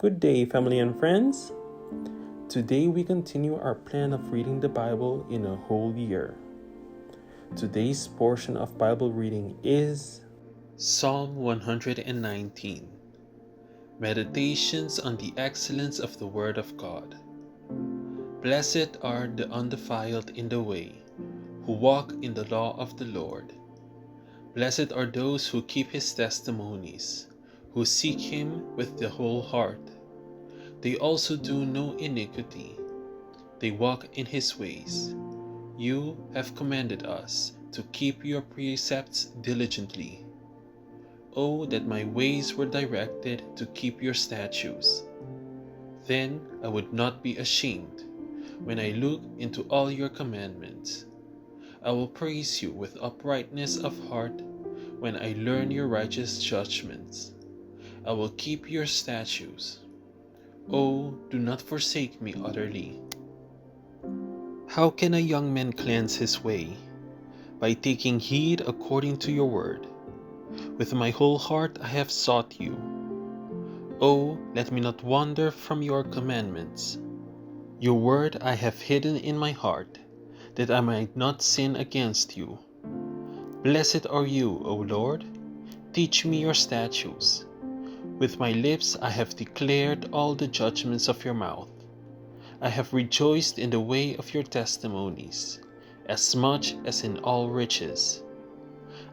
Good day, family and friends. Today we continue our plan of reading the Bible in a whole year. Today's portion of Bible reading is Psalm 119, Meditations on the Excellence of the Word of God. Blessed are the undefiled in the way, who walk in the law of the Lord. Blessed are those who keep his testimonies, who seek him with the whole heart. They also do no iniquity. They walk in his ways. You have commanded us to keep your precepts diligently. Oh, that my ways were directed to keep your statutes. Then I would not be ashamed when I look into all your commandments. I will praise you with uprightness of heart when I learn your righteous judgments. I will keep your statutes. Oh, do not forsake me utterly. How can a young man cleanse his way? By taking heed according to your word. With my whole heart I have sought you. Oh, let me not wander from your commandments. Your word I have hidden in my heart, that I might not sin against you. Blessed are you, O Lord. Teach me your statutes. With my lips I have declared all the judgments of your mouth. I have rejoiced in the way of your testimonies, as much as in all riches.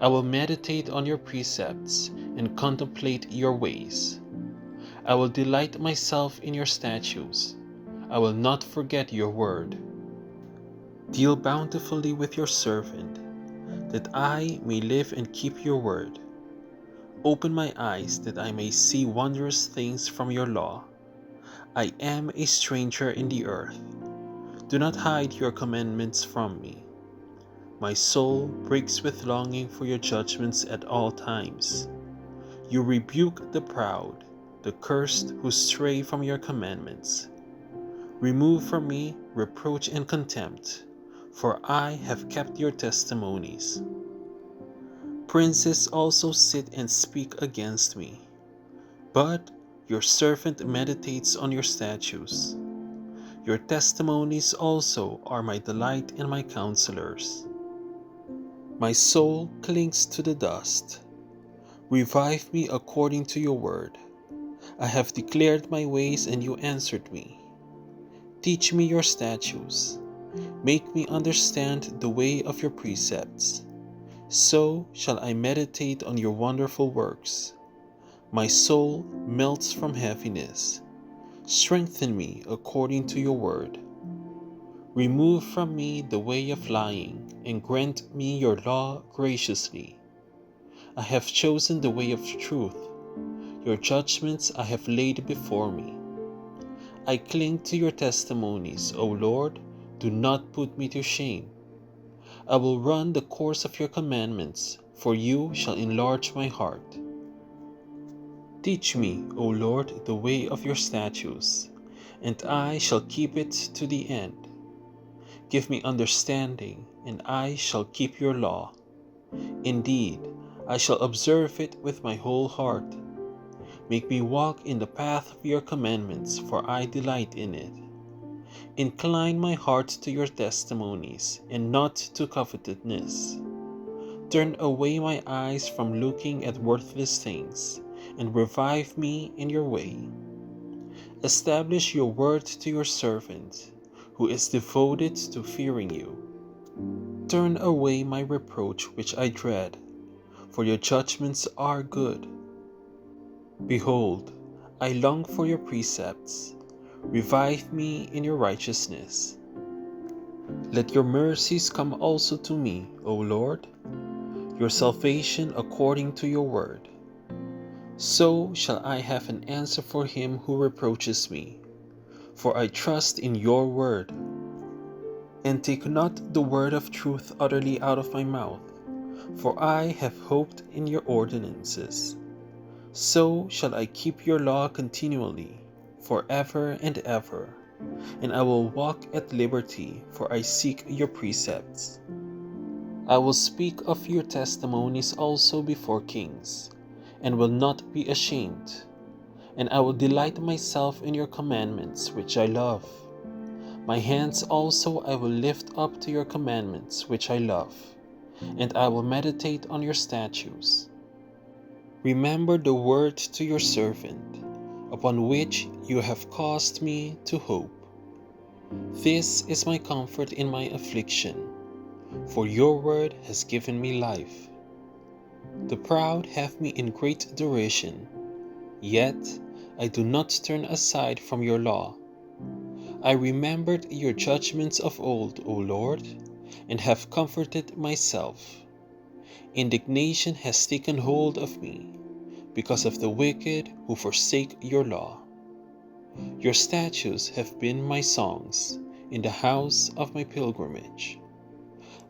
I will meditate on your precepts and contemplate your ways. I will delight myself in your statutes. I will not forget your word. Deal bountifully with your servant, that I may live and keep your word. Open my eyes that I may see wondrous things from your law. I am a stranger in the earth. Do not hide your commandments from me. My soul breaks with longing for your judgments at all times. You rebuke the proud, the cursed who stray from your commandments. Remove from me reproach and contempt, for I have kept your testimonies. Princes also sit and speak against me, but your servant meditates on your statutes. Your testimonies also are my delight and my counselors. My soul clings to the dust. Revive me according to your word. I have declared my ways and you answered me. Teach me your statutes. Make me understand the way of your precepts. So shall I meditate on your wonderful works. My soul melts from heaviness. Strengthen me according to your word. Remove from me the way of lying, and grant me your law graciously. I have chosen the way of truth. Your judgments I have laid before me. I cling to your testimonies, O Lord. Do not put me to shame. I will run the course of your commandments, for you shall enlarge my heart. Teach me, O Lord, the way of your statutes, and I shall keep it to the end. Give me understanding, and I shall keep your law. Indeed, I shall observe it with my whole heart. Make me walk in the path of your commandments, for I delight in it. Incline my heart to your testimonies, and not to covetousness. Turn away my eyes from looking at worthless things, and revive me in your way. Establish your word to your servant, who is devoted to fearing you. Turn away my reproach which I dread, for your judgments are good. Behold, I long for your precepts. Revive me in your righteousness. Let your mercies come also to me, O Lord, your salvation according to your word. So shall I have an answer for him who reproaches me, for I trust in your word. And take not the word of truth utterly out of my mouth, for I have hoped in your ordinances. So shall I keep your law continually, forever and ever, and I will walk at liberty, for I seek your precepts. I will speak of your testimonies also before kings, and will not be ashamed. and I will delight myself in your commandments, which I love. My hands also I will lift up to your commandments, which I love, and I will meditate on your statutes. Remember the word to your servant, upon which you have caused me to hope. This is my comfort in my affliction, for your word has given me life. The proud have me in great derision, yet I do not turn aside from your law. I remembered your judgments of old, O Lord, and have comforted myself. Indignation has taken hold of me, because of the wicked who forsake your law. Your statutes have been my songs in the house of my pilgrimage.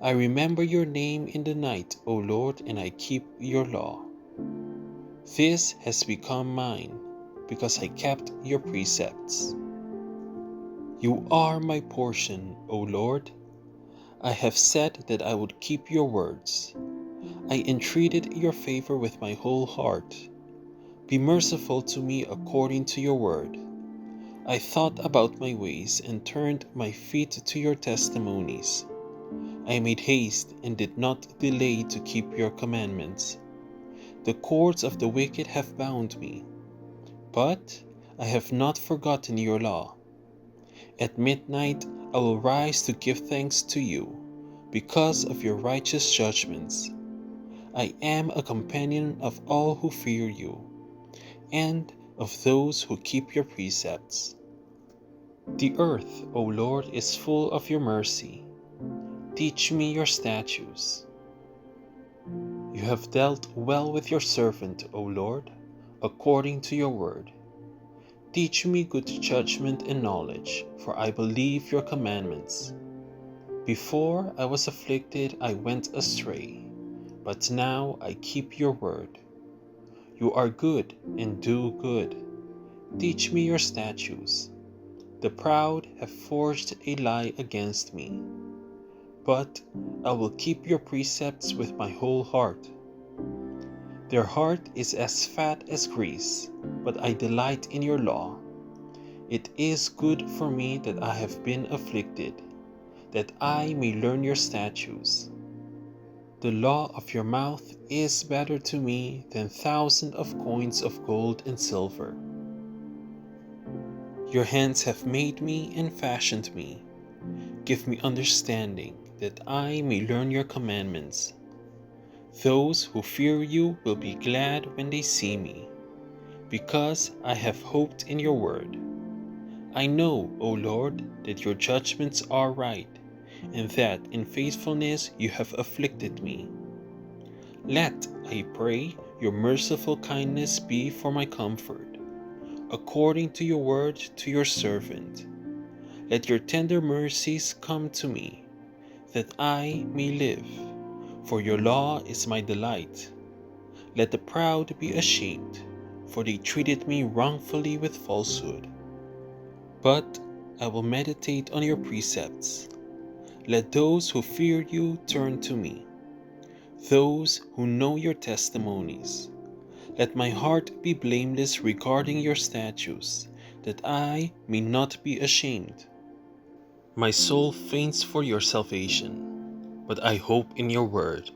I remember your name in the night, O Lord, and I keep your law. This has become mine, because I kept your precepts. You are my portion, O Lord. I have said that I would keep your words. I entreated your favor with my whole heart. Be merciful to me according to your word. I thought about my ways and turned my feet to your testimonies. I made haste and did not delay to keep your commandments. The cords of the wicked have bound me, but I have not forgotten your law. At midnight I will rise to give thanks to you because of your righteous judgments. I am a companion of all who fear you, and of those who keep your precepts. The earth, O Lord, is full of your mercy. Teach me your statutes. You have dealt well with your servant, O Lord, according to your word. Teach me good judgment and knowledge, for I believe your commandments. Before I was afflicted, I went astray, but now I keep your word. You are good and do good. Teach me your statutes. The proud have forged a lie against me, but I will keep your precepts with my whole heart. Their heart is as fat as grease, but I delight in your law. It is good for me that I have been afflicted, that I may learn your statutes. The law of your mouth is better to me than thousands of coins of gold and silver. Your hands have made me and fashioned me. Give me understanding, that I may learn your commandments. Those who fear you will be glad when they see me, because I have hoped in your word. I know, O Lord, that your judgments are right, and that in faithfulness you have afflicted me. Let, I pray, your merciful kindness be for my comfort, according to your word to your servant. Let your tender mercies come to me, that I may live, for your law is my delight. Let the proud be ashamed, for they treated me wrongfully with falsehood. But I will meditate on your precepts. Let those who fear you turn to me, those who know your testimonies. Let my heart be blameless regarding your statutes, that I may not be ashamed. My soul faints for your salvation, but I hope in your word.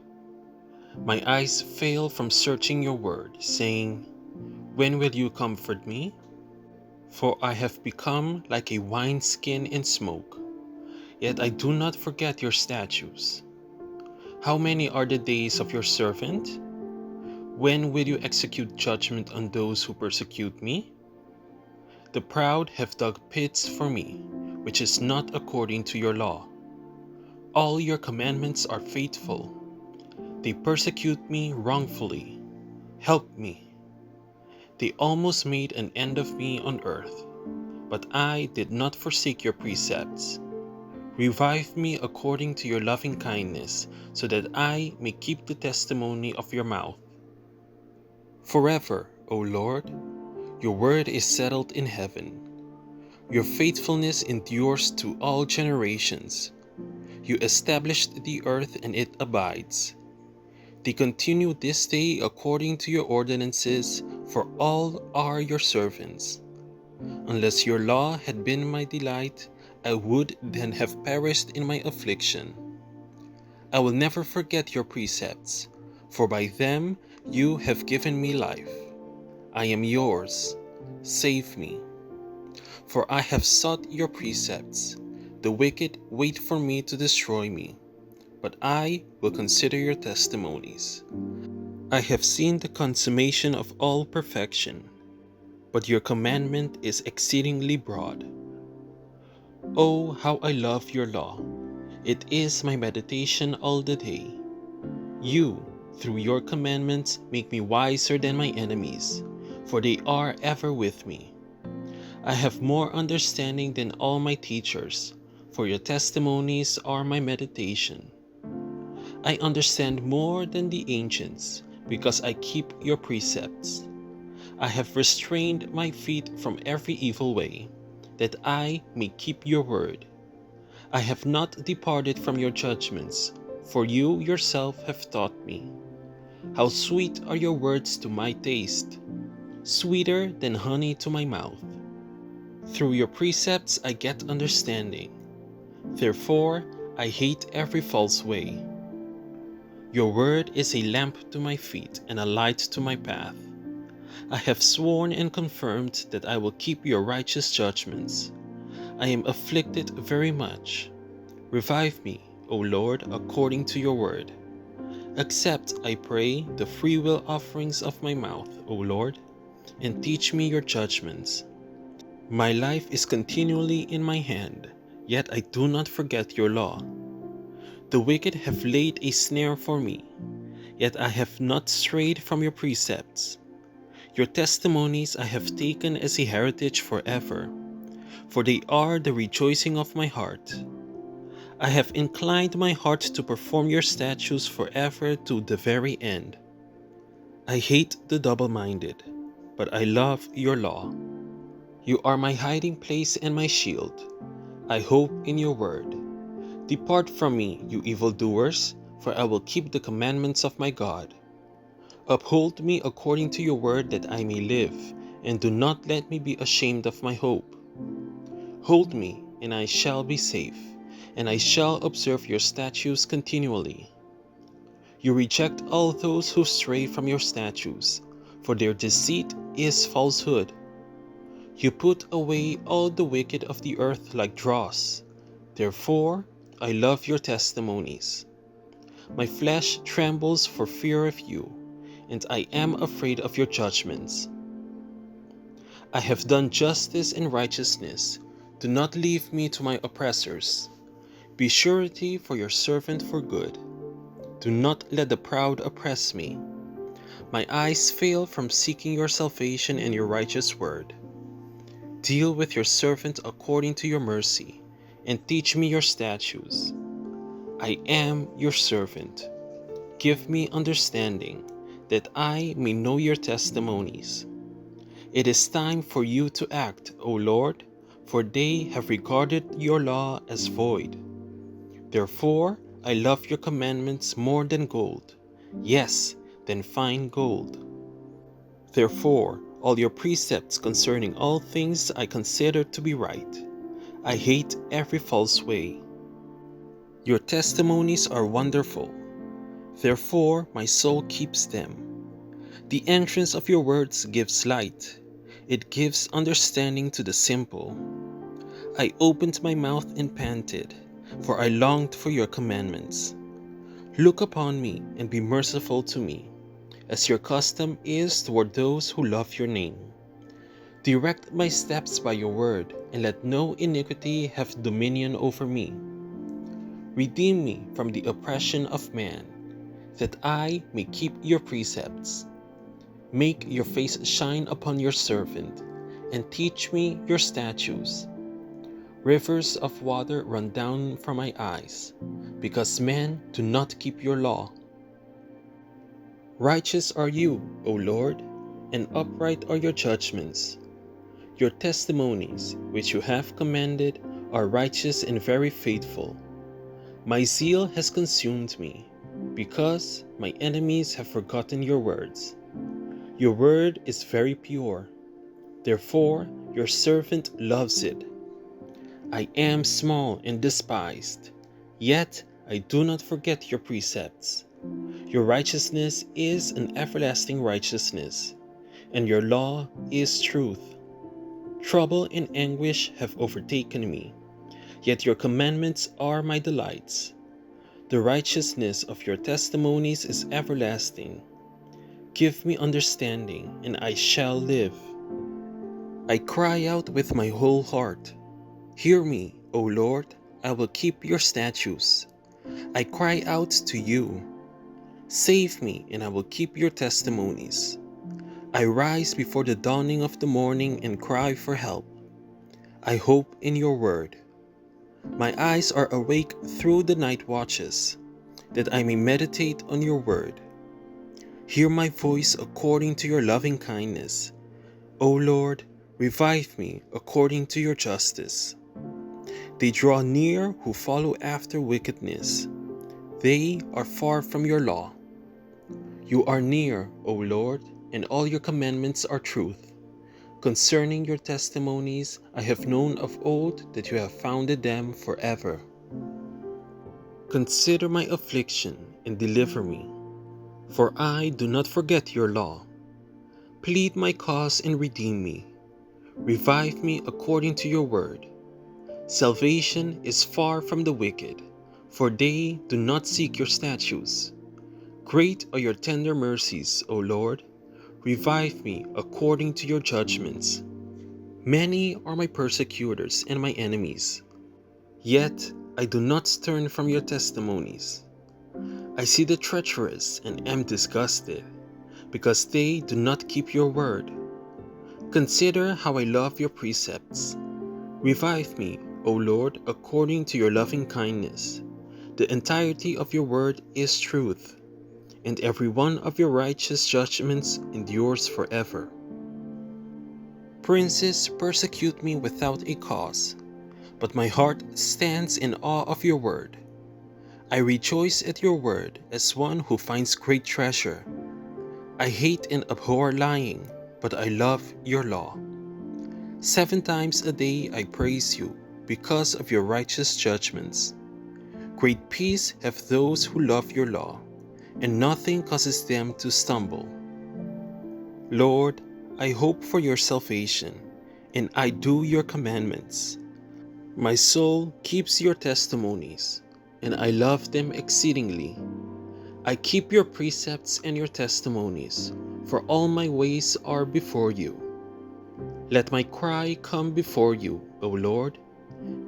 My eyes fail from searching your word, saying, when will you comfort me? For I have become like a wineskin in smoke, yet I do not forget your statutes. How many are the days of your servant? When will you execute judgment on those who persecute me? The proud have dug pits for me, which is not according to your law. All your commandments are faithful. They persecute me wrongfully. Help me. They almost made an end of me on earth, but I did not forsake your precepts. Revive me according to your loving kindness, so that I may keep the testimony of your mouth. Forever, O Lord, your word is settled in heaven. Your faithfulness endures to all generations. You established the earth and it abides. They continue this day according to your ordinances for all are your servants. Unless your law had been my delight, I would then have perished in my affliction. I will never forget your precepts, for by them you have given me life. I am yours. Save me. For I have sought your precepts. The wicked wait for me to destroy me, but I will consider your testimonies. I have seen the consummation of all perfection, but your commandment is exceedingly broad. Oh, how I love your law! It is my meditation all the day. You, through your commandments, make me wiser than my enemies, for they are ever with me. I have more understanding than all my teachers, for your testimonies are my meditation. I understand more than the ancients, because I keep your precepts. I have restrained my feet from every evil way, that I may keep your word. I have not departed from your judgments, for you yourself have taught me. How sweet are your words to my taste, sweeter than honey to my mouth. Through your precepts I get understanding. Therefore I hate every false way. Your word is a lamp to my feet and a light to my path. I have sworn and confirmed that I will keep your righteous judgments. I am afflicted very much. Revive me, O Lord, according to your word. Accept, I pray, the freewill offerings of my mouth, O Lord, and teach me your judgments. My life is continually in my hand, yet I do not forget your law. The wicked have laid a snare for me, yet I have not strayed from your precepts. Your testimonies I have taken as a heritage forever, for they are the rejoicing of my heart. I have inclined my heart to perform your statutes forever to the very end. I hate the double-minded, but I love your law. You are my hiding place and my shield. I hope in your word. Depart from me, you evildoers, for I will keep the commandments of my God. Uphold me according to your word that I may live, and do not let me be ashamed of my hope. Hold me, and I shall be safe, and I shall observe your statutes continually. You reject all those who stray from your statutes, for their deceit is falsehood. You put away all the wicked of the earth like dross. Therefore, I love your testimonies. My flesh trembles for fear of you, and I am afraid of your judgments. I have done justice and righteousness. Do not leave me to my oppressors. Be surety for your servant for good. Do not let the proud oppress me. My eyes fail from seeking your salvation and your righteous word. Deal with your servant according to your mercy, and teach me your statutes. I am your servant. Give me understanding, that I may know your testimonies. It is time for you to act, O Lord, for they have regarded your law as void. Therefore, I love your commandments more than gold, yes, than fine gold. Therefore, all your precepts concerning all things I consider to be right. I hate every false way. Your testimonies are wonderful. Therefore, my soul keeps them. The entrance of your words gives light. It gives understanding to the simple. I opened my mouth and panted, for I longed for your commandments. Look upon me and be merciful to me, as your custom is toward those who love your name. Direct my steps by your word, and let no iniquity have dominion over me. Redeem me from the oppression of man, that I may keep your precepts. Make your face shine upon your servant, and teach me your statutes. Rivers of water run down from my eyes, because men do not keep your law. Righteous are you, O Lord, and upright are your judgments. Your testimonies, which you have commanded, are righteous and very faithful. My zeal has consumed me, because my enemies have forgotten your words. Your word is very pure, therefore your servant loves it. I am small and despised, yet I do not forget your precepts. Your righteousness is an everlasting righteousness, and your law is truth. Trouble and anguish have overtaken me, yet your commandments are my delights. The righteousness of your testimonies is everlasting. Give me understanding, and I shall live. I cry out with my whole heart. Hear me, O Lord, I will keep your statutes. I cry out to you. Save me, and I will keep your testimonies. I rise before the dawning of the morning and cry for help. I hope in your word. My eyes are awake through the night watches, that I may meditate on your word. Hear my voice according to your loving kindness. O Lord, revive me according to your justice. They draw near who follow after wickedness. They are far from your law. You are near, O Lord, and all your commandments are truth. Concerning your testimonies, I have known of old that you have founded them forever. Consider my affliction and deliver me, for I do not forget your law. Plead my cause and redeem me. Revive me according to your word. Salvation is far from the wicked, for they do not seek your statutes. Great are your tender mercies, O Lord. Revive me according to your judgments. Many are my persecutors and my enemies, yet I do not turn from your testimonies. I see the treacherous and am disgusted, because they do not keep your word. Consider how I love your precepts. Revive me, O Lord, according to your loving kindness. The entirety of your word is truth, and every one of your righteous judgments endures forever. Princes persecute me without a cause, but my heart stands in awe of your word. I rejoice at your word as one who finds great treasure. I hate and abhor lying, but I love your law. 7 times a day I praise you because of your righteous judgments. Great peace have those who love your law, and nothing causes them to stumble. Lord, I hope for your salvation, and I do your commandments. My soul keeps your testimonies, and I love them exceedingly. I keep your precepts and your testimonies, for all my ways are before you. Let my cry come before you, O Lord.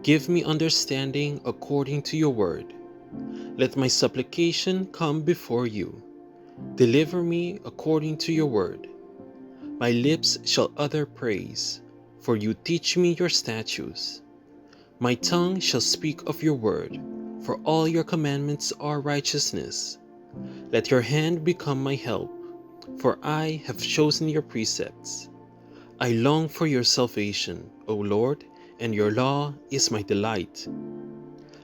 Give me understanding according to your word. Let my supplication come before you. Deliver me according to your word. My lips shall utter praise, for you teach me your statutes. My tongue shall speak of your word, for all your commandments are righteousness. Let your hand become my help, for I have chosen your precepts. I long for your salvation, O Lord, and your law is my delight.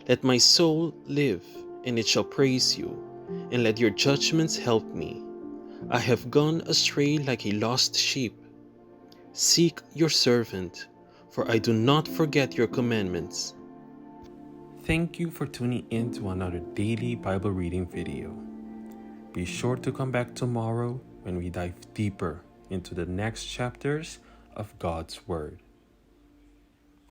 Let my soul live, and it shall praise you, and let your judgments help me. I have gone astray like a lost sheep. Seek your servant, for I do not forget your commandments. Thank you for tuning in to another daily Bible reading video. Be sure to come back tomorrow when we dive deeper into the next chapters of God's Word.